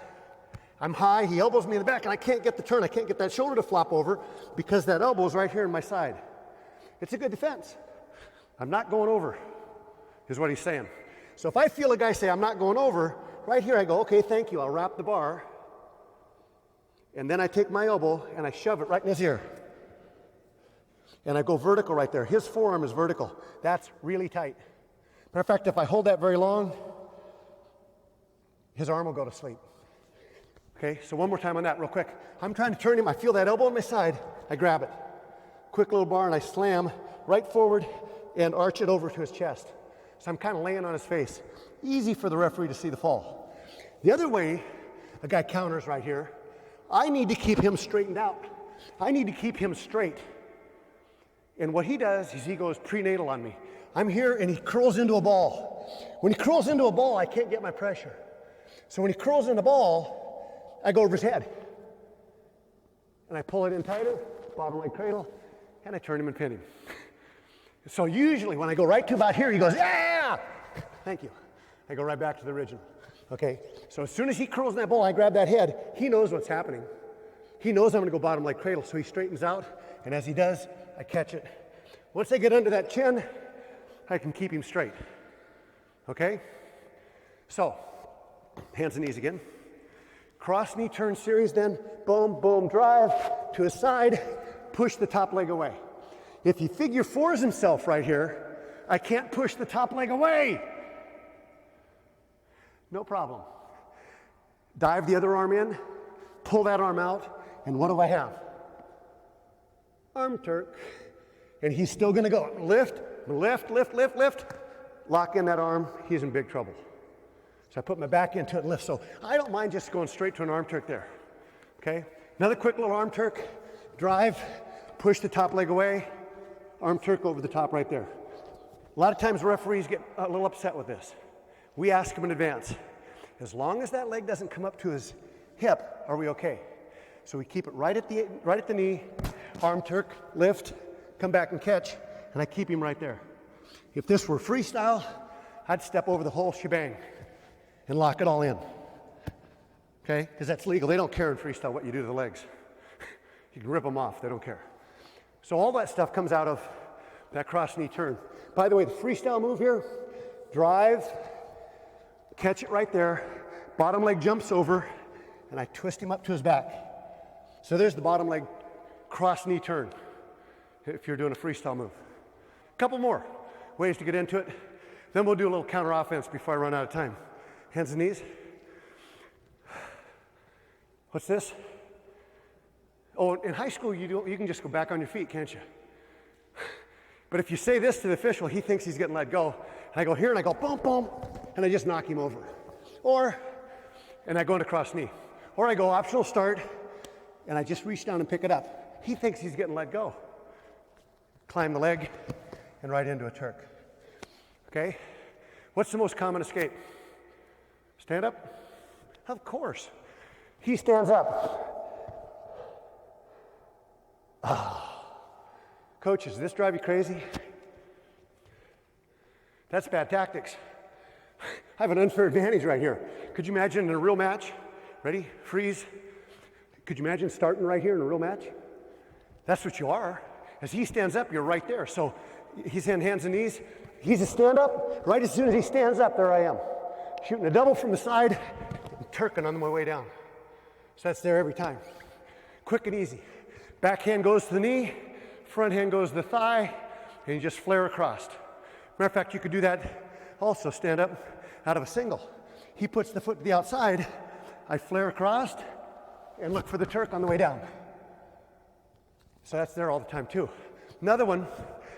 I'm high, he elbows me in the back, and I can't get the turn. I can't get that shoulder to flop over because that elbow is right here in my side. It's a good defense. I'm not going over, is what he's saying. So if I feel a guy say, I'm not going over, right here I go, okay, thank you, I'll wrap the bar. And then I take my elbow and I shove it right in his ear. And I go vertical right there. His forearm is vertical. That's really tight. Matter of fact, if I hold that very long, his arm will go to sleep. Okay, so one more time on that real quick. I'm trying to turn him. I feel that elbow on my side. I grab it. Quick little bar and I slam right forward and arch it over to his chest. So I'm kind of laying on his face. Easy for the referee to see the fall. The other way a guy counters right here, I need to keep him straightened out. I need to keep him straight. And what he does is he goes prenatal on me. I'm here and he curls into a ball. When he curls into a ball, I can't get my pressure. So when he curls in the ball, I go over his head. And I pull it in tighter, bottom leg cradle, and I turn him and pin him. So usually when I go right to about here, he goes, yeah! Thank you. I go right back to the original. Okay? So as soon as he curls in that ball, I grab that head. He knows what's happening. He knows I'm going to go bottom leg cradle, so he straightens out, and as he does, I catch it Once I get under that chin, I can keep him straight. Okay? So, hands and knees again. Cross knee turn series then, boom, boom, drive to his side, push the top leg away. If he figure fours himself right here, I can't push the top leg away. No problem. Dive the other arm in, pull that arm out, and what do I have? Arm Turk. And he's still gonna go. Lift, lift, lift, lift, lift. Lock in that arm, he's in big trouble. So I put my back into it and lift. So I don't mind just going straight to an arm Turk there. Okay? Another quick little arm Turk. Drive, push the top leg away, arm Turk over the top right there. A lot of times referees get a little upset with this. We ask them in advance. As long as that leg doesn't come up to his hip, are we okay? So we keep it right at the knee, arm Turk, lift, come back and catch, and I keep him right there. If this were freestyle, I'd step over the whole shebang and lock it all in. Okay? Because that's legal. They don't care in freestyle what you do to the legs. You can rip them off. They don't care. So all that stuff comes out of that cross knee turn. By the way, the freestyle move here, drive, catch it right there, bottom leg jumps over, and I twist him up to his back. So there's the bottom leg cross knee turn if you're doing a freestyle move. A couple more ways to get into it. Then we'll do a little counter offense before I run out of time. Hands and knees. What's this? Oh, in high school, you can just go back on your feet, can't you? But if you say this to the official, he thinks he's getting let go. And I go here and I go boom, boom, and I just knock him over. And I go into cross knee. Or I go optional start, and I just reach down and pick it up. He thinks he's getting let go. Climb the leg, and right into a Turk. Okay? What's the most common escape? Stand up? Of course. He stands up. Coaches, does this drive you crazy? That's bad tactics. I have an unfair advantage right here. Could you imagine in a real match? Ready? Freeze. Could you imagine starting right here in a real match? That's what you are. As he stands up, you're right there. So he's in hands and knees. He's a stand-up. Right as soon as he stands up, there I am. Shooting a double from the side and Turking on my way down. So that's there every time. Quick and easy. Back hand goes to the knee, front hand goes to the thigh, and you just flare across. Matter of fact, you could do that also, stand up out of a single. He puts the foot to the outside, I flare across, and look for the Turk on the way down. So that's there all the time too. Another one,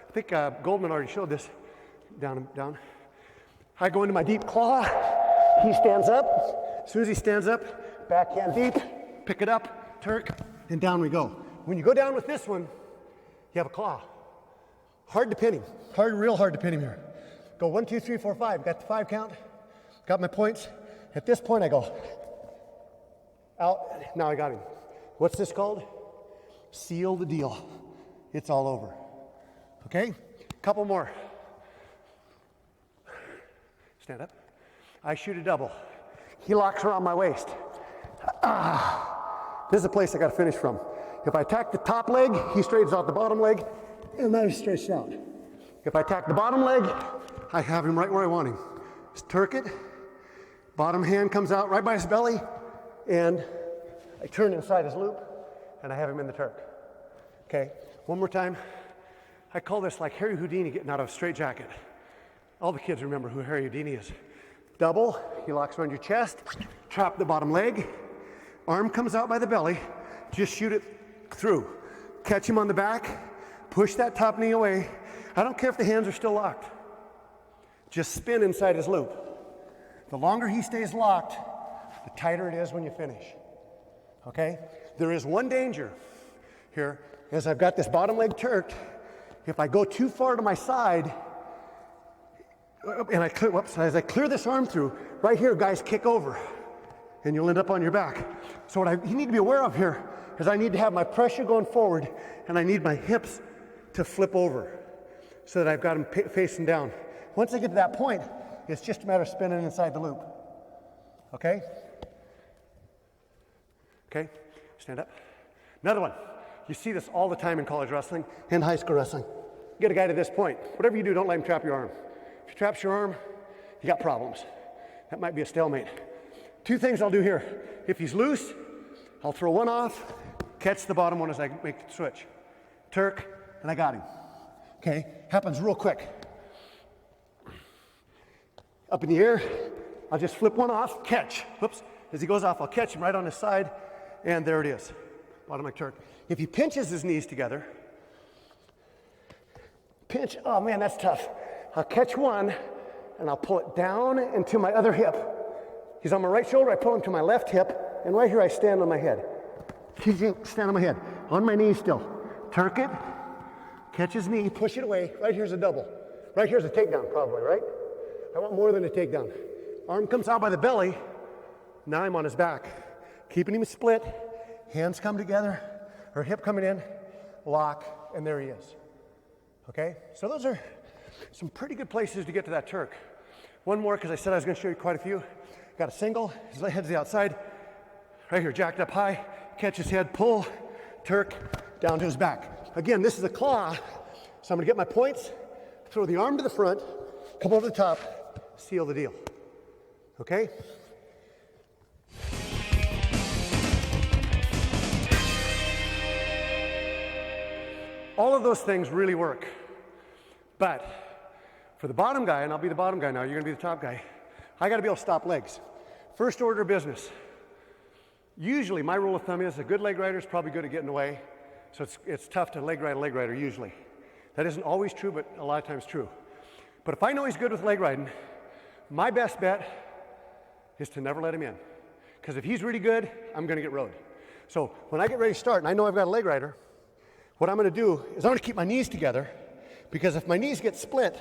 I think Goldman already showed this, down. I go into my deep claw, he stands up. As soon as he stands up, backhand deep, pick it up, Turk, and down we go. When you go down with this one, you have a claw. Hard to pin him. Real hard to pin him here. Go 1, 2, 3, 4, 5. Got the 5 count. Got my points. At this point, I go out. Now I got him. What's this called? Seal the deal. It's all over. Okay? Couple more. Stand up. I shoot a double. He locks around my waist. This is the place I got to finish from. If I attack the top leg, he straightens out the bottom leg, and now he's stretched out. If I attack the bottom leg, I have him right where I want him. Just Turk it. Bottom hand comes out right by his belly, and I turn inside his loop, and I have him in the Turk. Okay, one more time. I call this like Harry Houdini getting out of a straitjacket. All the kids remember who Harry Houdini is. Double, he locks around your chest, trap the bottom leg, arm comes out by the belly, just shoot it through. Catch him on the back, push that top knee away. I don't care if the hands are still locked. Just spin inside his loop. The longer he stays locked, the tighter it is when you finish. Okay? There is one danger here, is I've got this bottom leg turked. If I go too far to my side, and as I clear this arm through, right here, guys kick over, and you'll end up on your back. So what you need to be aware of here is I need to have my pressure going forward, and I need my hips to flip over so that I've got them facing down. Once I get to that point, it's just a matter of spinning inside the loop. Okay? Okay? Stand up. Another one. You see this all the time in college wrestling and high school wrestling. get a guy to this point. Whatever you do, don't let him trap your arm. If he traps your arm, you got problems. That might be a stalemate. Two things I'll do here. If he's loose, I'll throw one off, catch the bottom one as I make the switch. Turk, and I got him. Okay, happens real quick. Up in the air, I'll just flip one off, catch. Whoops, as he goes off, I'll catch him right on his side, and there it is, bottom of my Turk. If he pinches his knees together, pinch, oh man, that's tough. I'll catch one, and I'll pull it down into my other hip. He's on my right shoulder, I pull him to my left hip, and right here I stand on my head. Stand on my head, on my knees still. Turk it, catch his knee, push it away. Right here's a double. Right here's a takedown probably, right? I want more than a takedown. Arm comes out by the belly, now I'm on his back. Keeping him split, hands come together, or hip coming in, lock, and there he is. Okay, so those are some pretty good places to get to that Turk. One more, because I said I was going to show you quite a few. Got a single, his head's the outside, right here, jacked up high, catch his head, pull, Turk, down to his back. Again, this is a claw, so I'm going to get my points, throw the arm to the front, come over the top, seal the deal. Okay? All of those things really work. But for the bottom guy, and I'll be the bottom guy now, you're going to be the top guy, I got to be able to stop legs. First order of business. Usually, my rule of thumb is a good leg rider is probably good at getting away, so it's tough to leg ride a leg rider usually. That isn't always true, but a lot of times true. But if I know he's good with leg riding, my best bet is to never let him in. Because if he's really good, I'm going to get rode. So when I get ready to start, and I know I've got a leg rider, what I'm going to do is I'm going to keep my knees together, because if my knees get split,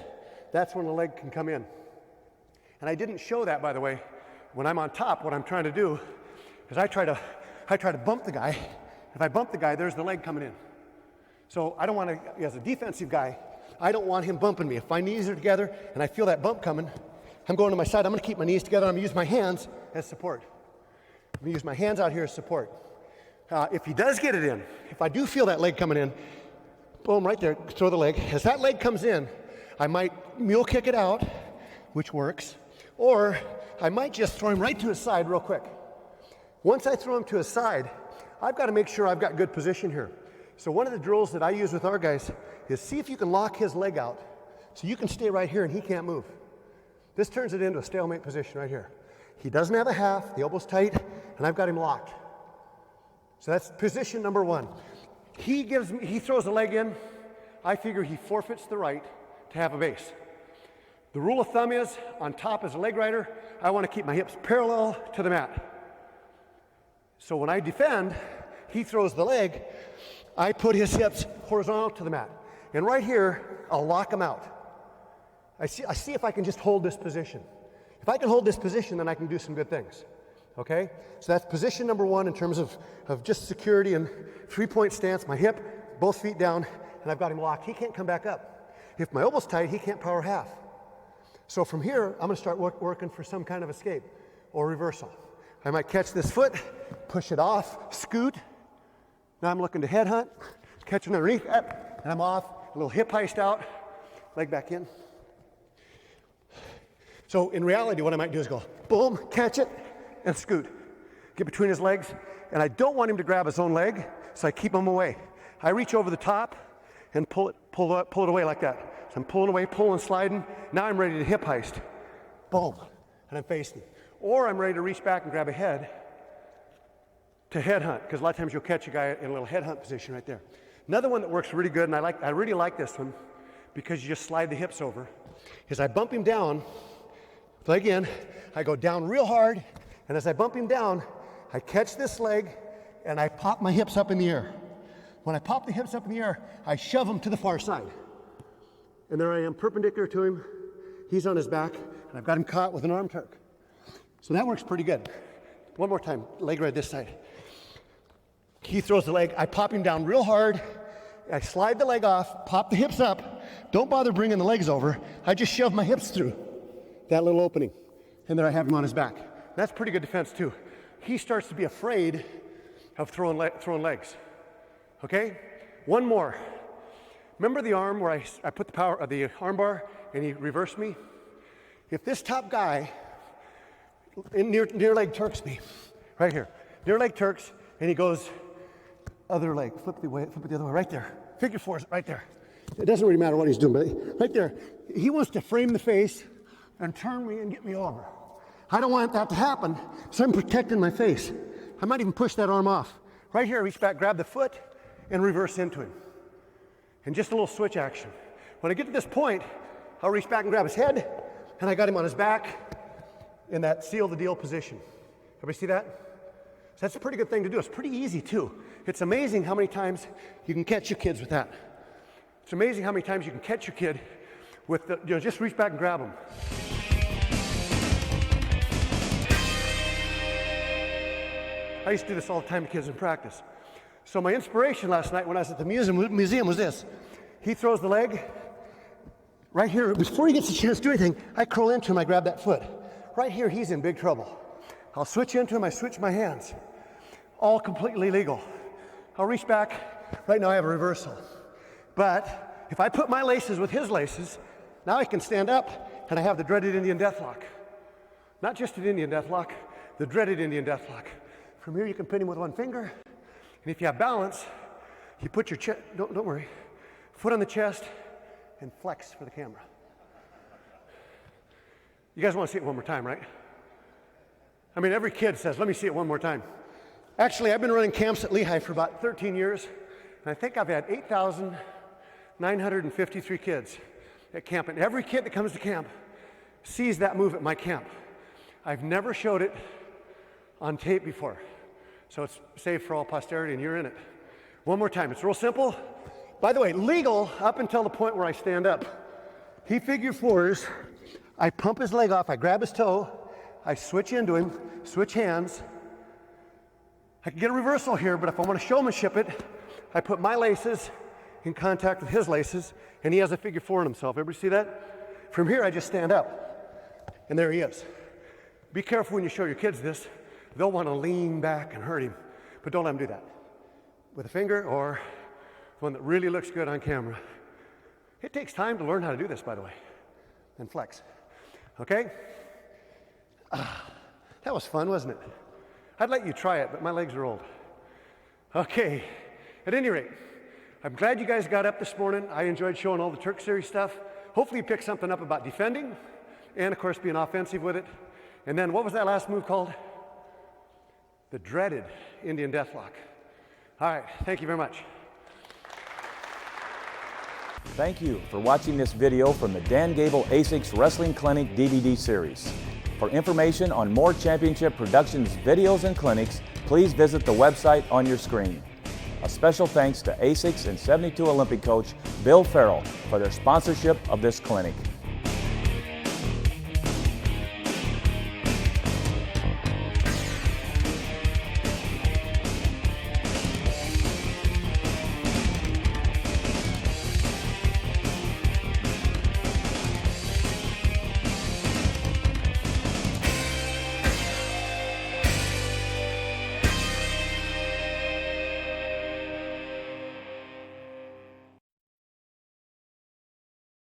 that's when the leg can come in. And I didn't show that, by the way. When I'm on top, what I'm trying to do is I try to bump the guy. If I bump the guy, there's the leg coming in. So I don't want to, as a defensive guy, I don't want him bumping me. If my knees are together and I feel that bump coming, I'm going to my side. I'm going to keep my knees together. I'm going to use my hands as support. I'm going to use my hands out here as support. If he does get it in, if I do feel that leg coming in, boom, right there, throw the leg. As that leg comes in, I might mule kick it out, which works, or I might just throw him right to his side real quick. Once I throw him to his side, I've got to make sure I've got good position here. So one of the drills that I use with our guys is see if you can lock his leg out so you can stay right here and he can't move. This turns it into a stalemate position right here. He doesn't have a half, the elbow's tight, and I've got him locked. So that's position number one. He throws a leg in, I figure he forfeits the right to have a base. The rule of thumb is, on top as a leg rider, I want to keep my hips parallel to the mat. So when I defend, he throws the leg, I put his hips horizontal to the mat. And right here, I'll lock him out. I see if I can just hold this position. If I can hold this position, then I can do some good things. Okay? So that's position number one in terms of just security and three-point stance, my hip, both feet down, and I've got him locked. He can't come back up. If my elbow's tight, he can't power half. So from here, I'm going to start working for some kind of escape or reversal. I might catch this foot, push it off, scoot. Now I'm looking to headhunt, catching underneath, and I'm off. A little hip heist out, leg back in. So in reality, what I might do is go, boom, catch it, and scoot. Get between his legs, and I don't want him to grab his own leg, so I keep him away. I reach over the top and pull it away like that. So I'm pulling away, pulling, sliding. Now I'm ready to hip heist. Boom, and I'm facing. Or I'm ready to reach back and grab a head to headhunt, because a lot of times you'll catch a guy in a little headhunt position right there. Another one that works really good, and I really like this one, because you just slide the hips over, is I bump him down, leg in, I go down real hard, and as I bump him down, I catch this leg, and I pop my hips up in the air. When I pop the hips up in the air, I shove him to the far side. And there I am, perpendicular to him. He's on his back, and I've got him caught with an arm Turk. So that works pretty good. One more time, leg right this side. He throws the leg, I pop him down real hard, I slide the leg off, pop the hips up, don't bother bringing the legs over, I just shove my hips through that little opening, and there I have him on his back. That's pretty good defense too. He starts to be afraid of throwing legs, okay? One more. Remember the arm where I put the power, the arm bar, and he reversed me? If this top guy, near leg Turks me, right here, near leg Turks, and he goes other leg, flip it the other way, right there. Figure four is right there. It doesn't really matter what he's doing, but right there. He wants to frame the face and turn me and get me over. I don't want that to happen, so I'm protecting my face. I might even push that arm off. Right here, reach back, grab the foot, and reverse into him. And just a little switch action. When I get to this point, I'll reach back and grab his head, and I got him on his back in that seal the deal position. Everybody see that? So that's a pretty good thing to do. It's pretty easy too. It's amazing how many times you can catch your kids with that. It's amazing how many times you can catch your kid with the, just reach back and grab them. I used to do this all the time to kids in practice. So my inspiration last night when I was at the museum was this. He throws the leg right here. Before he gets a chance to do anything, I curl into him, I grab that foot. Right here, he's in big trouble. I'll switch into him, I switch my hands. All completely legal. I'll reach back. Right now I have a reversal. But if I put my laces with his laces, now I can stand up and I have the dreaded Indian deathlock. Not just an Indian deathlock, the dreaded Indian deathlock. From here you can pin him with one finger. And if you have balance, you put your chest, don't worry, foot on the chest and flex for the camera. You guys want to see it one more time, right? I mean, every kid says, let me see it one more time. Actually, I've been running camps at Lehigh for about 13 years, and I think I've had 8,953 kids at camp. And every kid that comes to camp sees that move at my camp. I've never showed it on tape before. So it's saved for all posterity, and you're in it. One more time. It's real simple. By the way, legal up until the point where I stand up. He figure fours. I pump his leg off. I grab his toe. I switch into him, switch hands. I can get a reversal here, but if I want to showmanship it, I put my laces in contact with his laces, and he has a figure four in himself. Everybody see that? From here, I just stand up, and there he is. Be careful when you show your kids this. They'll want to lean back and hurt him, but don't let them do that. With a finger or one that really looks good on camera. It takes time to learn how to do this, by the way, and flex. Okay? That was fun, wasn't it? I'd let you try it, but my legs are old. Okay, at any rate, I'm glad you guys got up this morning. I enjoyed showing all the Turk series stuff. Hopefully you picked something up about defending and, of course, being offensive with it. And then what was that last move called? The dreaded Indian deathlock. All right, thank you very much. Thank you for watching this video from the Dan Gable ASICS Wrestling Clinic DVD series. For information on more Championship Productions videos and clinics, please visit the website on your screen. A special thanks to ASICS and 72 Olympic coach Bill Farrell for their sponsorship of this clinic.